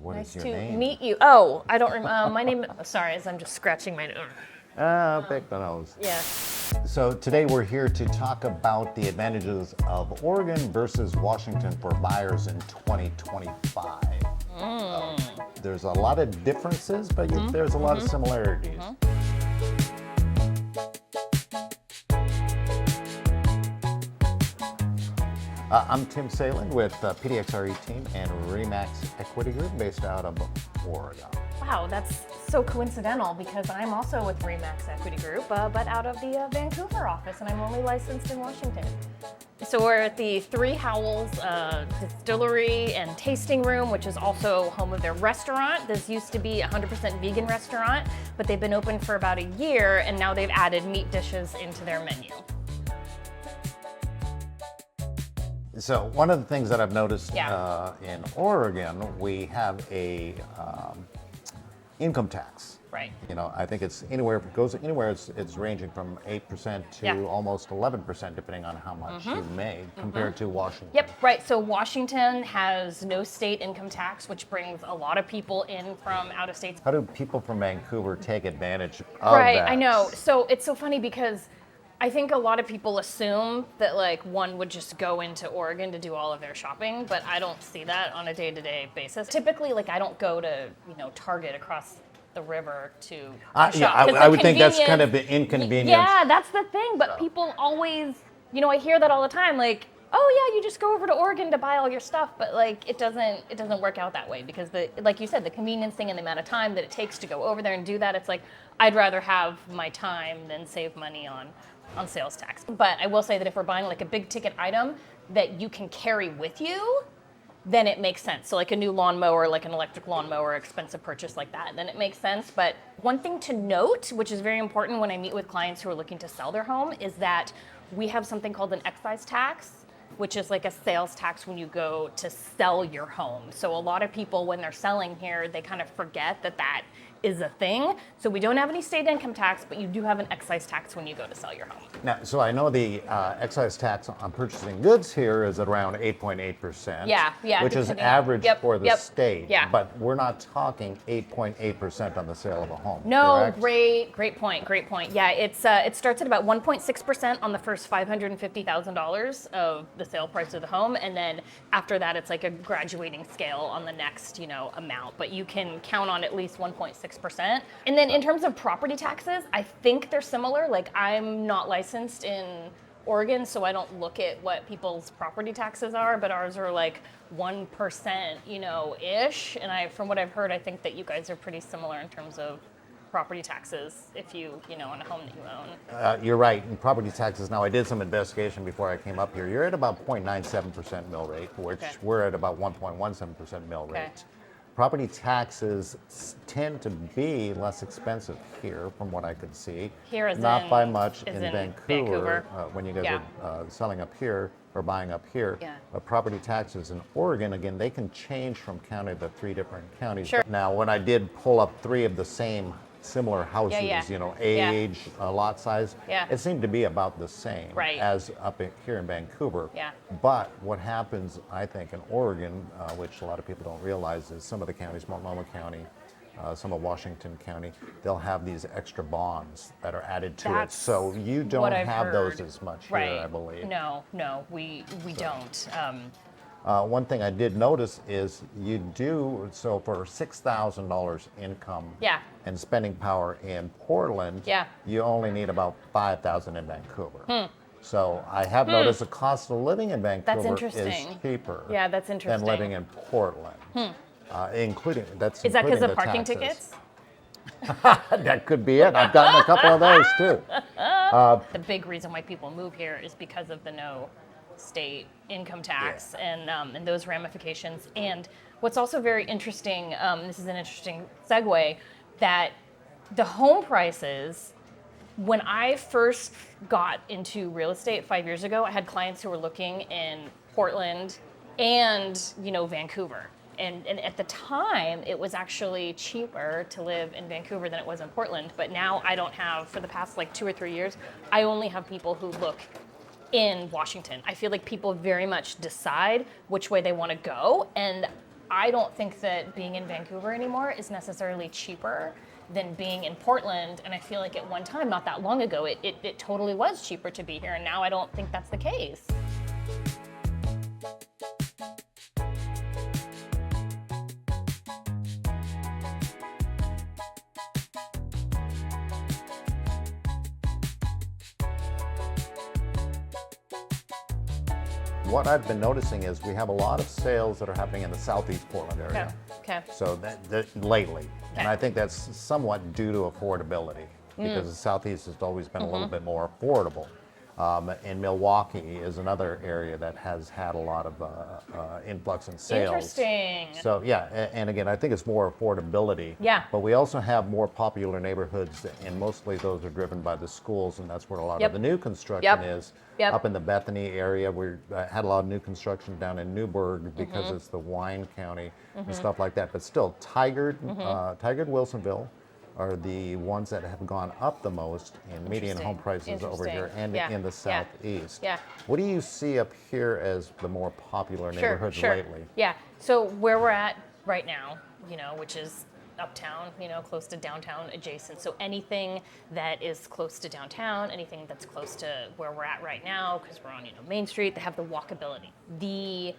What Nice is your to name? meet you. Oh, I don't remember. My name, sorry, as I'm just scratching my nose. Big nose. Yeah. So today we're here to talk about the advantages of Oregon versus Washington for buyers in 2025. There's a lot of differences, but there's a lot of similarities. I'm Tim Saeland with PDXRE team and Remax Equity Group based out of Oregon. Wow, that's so coincidental because I'm also with Remax Equity Group, but out of the Vancouver office, and I'm only licensed in Washington. So we're at the Howls Distillery and Tasting Room, which is also home of their restaurant. This used to be a 100% vegan restaurant, but they've been open for about a year, and now they've added meat dishes into their menu. So one of the things that I've noticed in Oregon, we have a income tax. Right. You know, I think it's anywhere, if it goes anywhere, it's ranging from 8% to almost 11%, depending on how much you make, compared to Washington. Yep, right. So Washington has no state income tax, which brings a lot of people in from out of state. How do people from Vancouver take advantage of Right, that? I know. So it's so funny because I think a lot of people assume that like one would just go into Oregon to do all of their shopping, but I don't see that on a day-to-day basis. Typically, like I don't go to, Target across the river to shop. Yeah, I would think that's kind of an inconvenience. Yeah, that's the thing, but people always, I hear that all the time, like, oh yeah, you just go over to Oregon to buy all your stuff, but like it doesn't work out that way because like you said, the convenience thing and the amount of time that it takes to go over there and do that, it's like I'd rather have my time than save money on sales tax. But I will say that if we're buying like a big ticket item that you can carry with you, then it makes sense. So like a new lawnmower, like an electric lawnmower, expensive purchase like that, then it makes sense. But one thing to note, which is very important when I meet with clients who are looking to sell their home, is that we have something called an excise tax, which is like a sales tax when you go to sell your home. So a lot of people, when they're selling here, they kind of forget that is a thing. So we don't have any state income tax, but you do have an excise tax when you go to sell your home. Now, so I know the excise tax on purchasing goods here is at around 8.8%. Yeah, which is average for the state. Yeah. But we're not talking 8.8% on the sale of a home. No, correct? great point. Yeah, it starts at about 1.6% on the first $550,000 of the sale price of the home, and then after that, it's like a graduating scale on the next, amount. But you can count on at least 1.6%. And then in terms of property taxes, I think they're similar. Like I'm not licensed in Oregon, so I don't look at what people's property taxes are, but ours are like 1%, ish. And from what I've heard, I think that you guys are pretty similar in terms of property taxes if you on a home that you own. You're right. In property taxes, now I did some investigation before I came up here. You're at about 0.97% mill rate, which we're at about 1.17% mill rate. Property taxes tend to be less expensive here, from what I could see. Here is not by much in Vancouver. When you guys are selling up here or buying up here. Yeah. But property taxes in Oregon, again, they can change from county to 3 different counties. Sure. Now, when I did pull up 3 of the same similar houses, age, lot size, it seemed to be about the same as up here in Vancouver. Yeah. But what happens, I think, in Oregon, which a lot of people don't realize, is some of the counties, Multnomah County, some of Washington County, they'll have these extra bonds that are added to it. So you don't have those as much here, I believe. No, we don't. One thing I did notice is you do, so for $6,000 income and spending power in Portland, you only need about $5,000 in Vancouver. So I have noticed the cost of living in Vancouver is cheaper than living in Portland. Including Is that because of parking tickets? That could be it. I've gotten a couple of those too. The big reason why people move here is because of the no state income tax and those ramifications. And what's also very interesting, this is an interesting segue, that the home prices, when I first got into real estate 5 years ago, I had clients who were looking in Portland and Vancouver. And at the time, it was actually cheaper to live in Vancouver than it was in Portland. But now I don't have, for the past like 2 or 3 years, I only have people who look in Washington. I feel like people very much decide which way they want to go. And I don't think that being in Vancouver anymore is necessarily cheaper than being in Portland. And I feel like at one time, not that long ago, it totally was cheaper to be here. And now I don't think that's the case. What I've been noticing is we have a lot of sales that are happening in the Southeast Portland area. Okay. So that lately, and I think that's somewhat due to affordability because the Southeast has always been a little bit more affordable. And Milwaukee is another area that has had a lot of influx in sales. Interesting. So yeah, and again, I think it's more affordability. Yeah. But we also have more popular neighborhoods, and mostly those are driven by the schools, and that's where a lot of the new construction is. Up in the Bethany area, we had a lot of new construction down in Newberg because it's the wine county and stuff like that. But still, Tigard, Wilsonville are the ones that have gone up the most in median home prices over here and in the Southeast. Yeah. What do you see up here as the more popular neighborhoods lately? Yeah. So where we're at right now, which is uptown, close to downtown adjacent. So anything that is close to downtown, anything that's close to where we're at right now, because we're on, Main Street, they have the walkability. The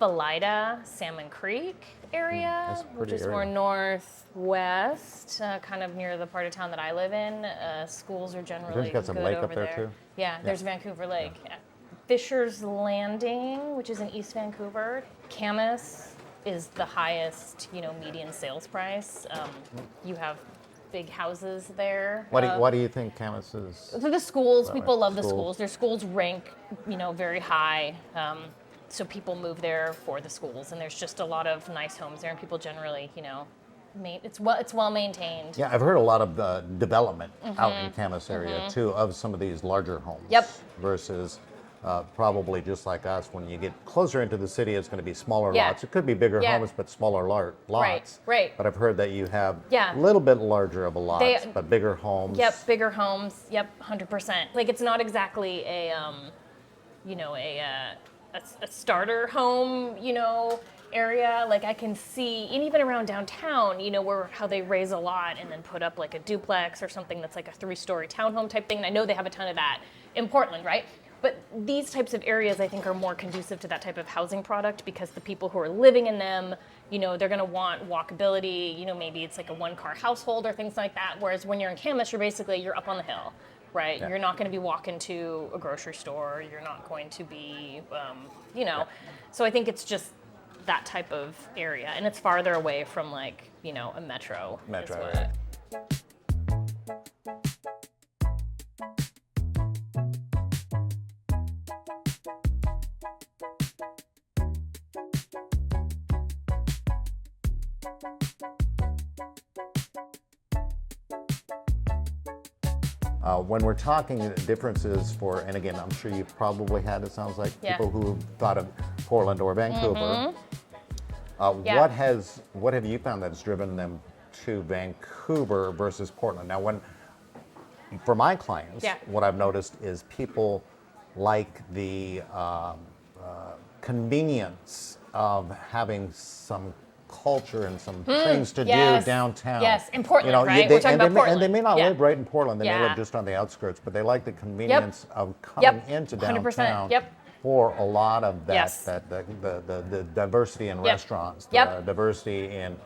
Philida, Salmon Creek area, which is more northwest, kind of near the part of town that I live in. Schools are generally you got some good lake over up there too? Yeah, there's Vancouver Lake. Yeah. Fisher's Landing, which is in East Vancouver. Camas is the highest, median sales price. You have big houses there. What do you think Camas is? The schools, people love the schools. Their schools rank, very high. So people move there for the schools, and there's just a lot of nice homes there, and people generally, it's well maintained. Yeah, I've heard a lot of development out in Camas area too of some of these larger homes. Versus probably just like us, when you get closer into the city, it's going to be smaller lots. It could be bigger homes, but smaller lots. Right. But I've heard that you have a little bit larger of a lots, but bigger homes. Yep, bigger homes. Yep, 100%. Like it's not exactly a starter home, area. Like I can see, and even around downtown, how they raise a lot and then put up like a duplex or something that's like a 3-story townhome type thing. And I know they have a ton of that in Portland, right? But these types of areas, I think, are more conducive to that type of housing product because the people who are living in them, they're going to want walkability. Maybe it's like a 1-car household or things like that. Whereas when you're in Camas, you're up on the hill. Right, you're not going to be walking to a grocery store. You're not going to be, So I think it's just that type of area, and it's farther away from a metro. Metro. When we're talking differences and again, I'm sure you've probably had, it sounds like, people who thought of Portland or Vancouver. What have you found that's driven them to Vancouver versus Portland? Now, for my clients, what I've noticed is people like the convenience of having some culture and some things to do downtown. Yes, in Portland, right? We're talking about Portland. And they may not live right in Portland. They may live just on the outskirts, but they like the convenience of coming into downtown for a lot of that, the diversity in restaurants, the diversity in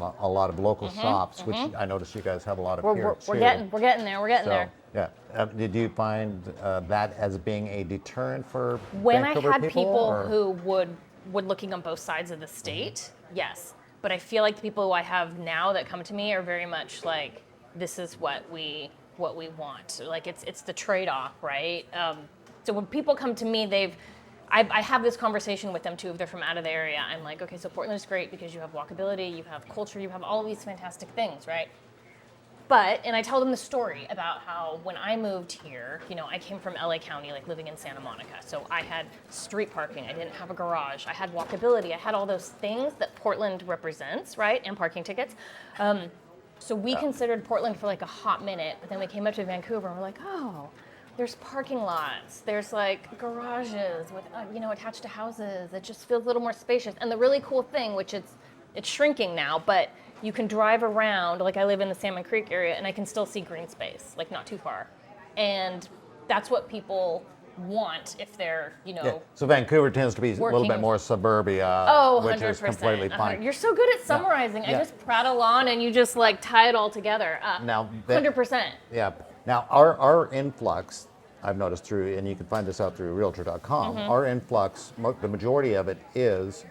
a lot of local shops, which I notice you guys have a lot of here too. We're getting there. Yeah. Did you find that as being a deterrent for when Vancouver I had people who would looking on both sides of the state, yes. But I feel like the people who I have now that come to me are very much like, this is what we want. Like it's the trade-off, right? So when people come to me, I have this conversation with them too if they're from out of the area. I'm like, okay, so Portland is great because you have walkability, you have culture, you have all these fantastic things, right? And I tell them the story about how when I moved here, I came from LA County, like living in Santa Monica. So I had street parking, I didn't have a garage, I had walkability, I had all those things that Portland represents, right? And parking tickets. So we considered Portland for like a hot minute, but then we came up to Vancouver and we're like, oh, there's parking lots, there's like garages with, attached to houses. It just feels a little more spacious. And the really cool thing, which It's shrinking now, but you can drive around. Like I live in the Salmon Creek area, and I can still see green space, like not too far. And that's what people want if they're, So Vancouver tends to be a little bit more suburbia, which 100%, is completely fine. You're so good at summarizing. I just prattle on and you just like tie it all together. Now, 100%. Yeah. Now, our influx, I've noticed through, and you can find this out through Realtor.com, our influx, the majority of it is,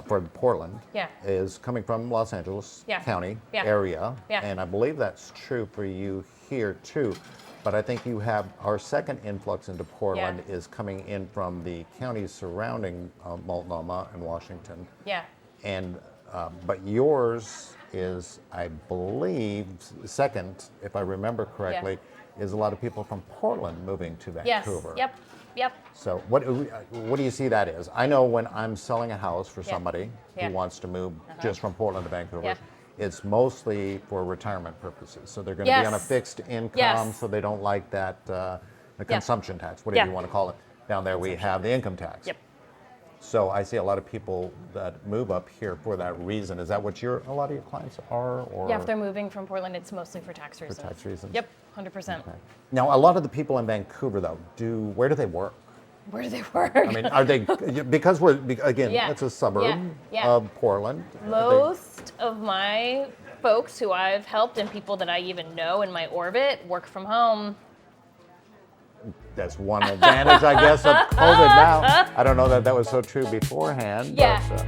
for Portland, is coming from Los Angeles County area. Yeah. And I believe that's true for you here too. But I think you have our second influx into Portland is coming in from the counties surrounding Multnomah and Washington. Yeah. And but yours is, I believe, second, if I remember correctly, is a lot of people from Portland moving to Vancouver. Yes. Yep. So what do you see that is? I know when I'm selling a house for somebody who wants to move just from Portland to Vancouver. It's mostly for retirement purposes. So they're going to be on a fixed income, so they don't like that, the consumption tax, whatever you want to call it. Down there we have the income tax. Yep. So I see a lot of people that move up here for that reason. Is that what a lot of your clients are? Or? Yeah, if they're moving from Portland, it's mostly for tax reasons. For tax reasons? Yep, 100%. Okay. Now, a lot of the people in Vancouver, though, where do they work? Where do they work? I mean, are they, because it's a suburb of Portland. Most of my folks who I've helped and people that I even know in my orbit work from home. That's one advantage, I guess, of COVID now. I don't know that was so true beforehand. Yeah. But,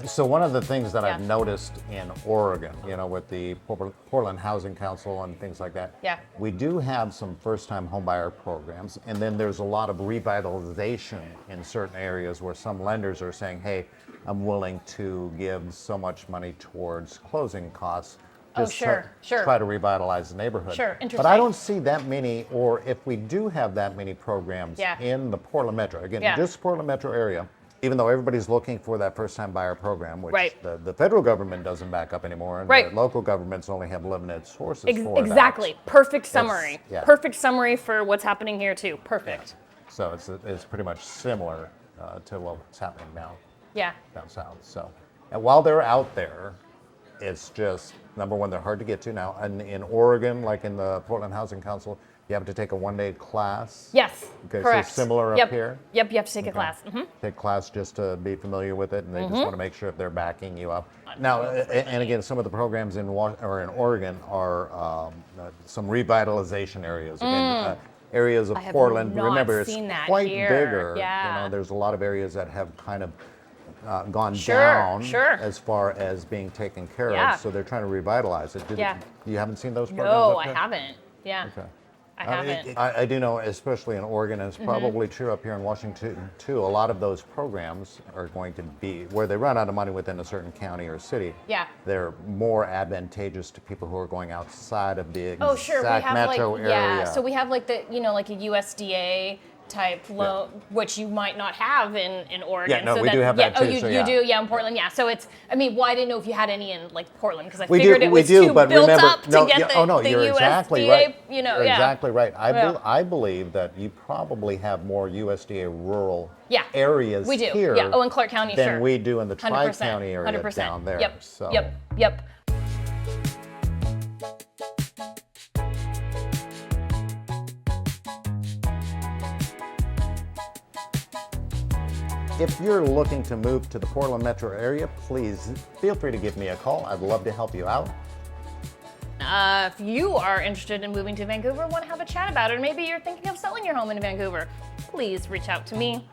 so one of the things that I've noticed in Oregon, with the Portland Housing Council and things like that, we do have some first-time homebuyer programs, and then there's a lot of revitalization in certain areas where some lenders are saying, hey, I'm willing to give so much money towards closing costs. Try to revitalize the neighborhood. Sure, interesting. But I don't see that many, or if we do have that many programs in the Portland Metro, again, just Portland Metro area, even though everybody's looking for that first-time buyer program, which the federal government doesn't back up anymore, and the local governments only have limited sources for that. Exactly. Perfect summary. Perfect summary for what's happening here, too. Perfect. So it's pretty much similar to what's happening now down south. So, and while they're out there, it's just, number one, they're hard to get to now. And in Oregon, like in the Portland Housing Council, you have to take a one-day class. Yes, okay, correct. So similar up here? Yep, you have to take a class. Mm-hmm. Take a class just to be familiar with it, and they just want to make sure if they're backing you up. Now, and again, some of the programs in Oregon are some revitalization areas. Again, areas of Portland. Remember, it's quite bigger. Yeah. There's a lot of areas that have kind of gone down as far as being taken care of, so they're trying to revitalize it. You haven't seen those programs? No, I haven't. Yeah. Okay. I haven't. I do know, especially in Oregon, and it's probably true up here in Washington too, a lot of those programs are going to be, where they run out of money within a certain county or city, they're more advantageous to people who are going outside of the exact metro area. Yeah, so we have like the, like a USDA type loan, which you might not have in Oregon. Yeah, no, we do have that too. You do, in Portland, So it's, I didn't know if you had any in like Portland, because I figured it was too built up to get the you're USDA, exactly right. You're exactly right. I believe that you probably have more USDA rural areas we do. here in Clark County, than we do in the Tri-County area 100%. Down there. Yep. If you're looking to move to the Portland metro area, please feel free to give me a call. I'd love to help you out. If you are interested in moving to Vancouver, want to have a chat about it, or maybe you're thinking of selling your home in Vancouver, please reach out to me.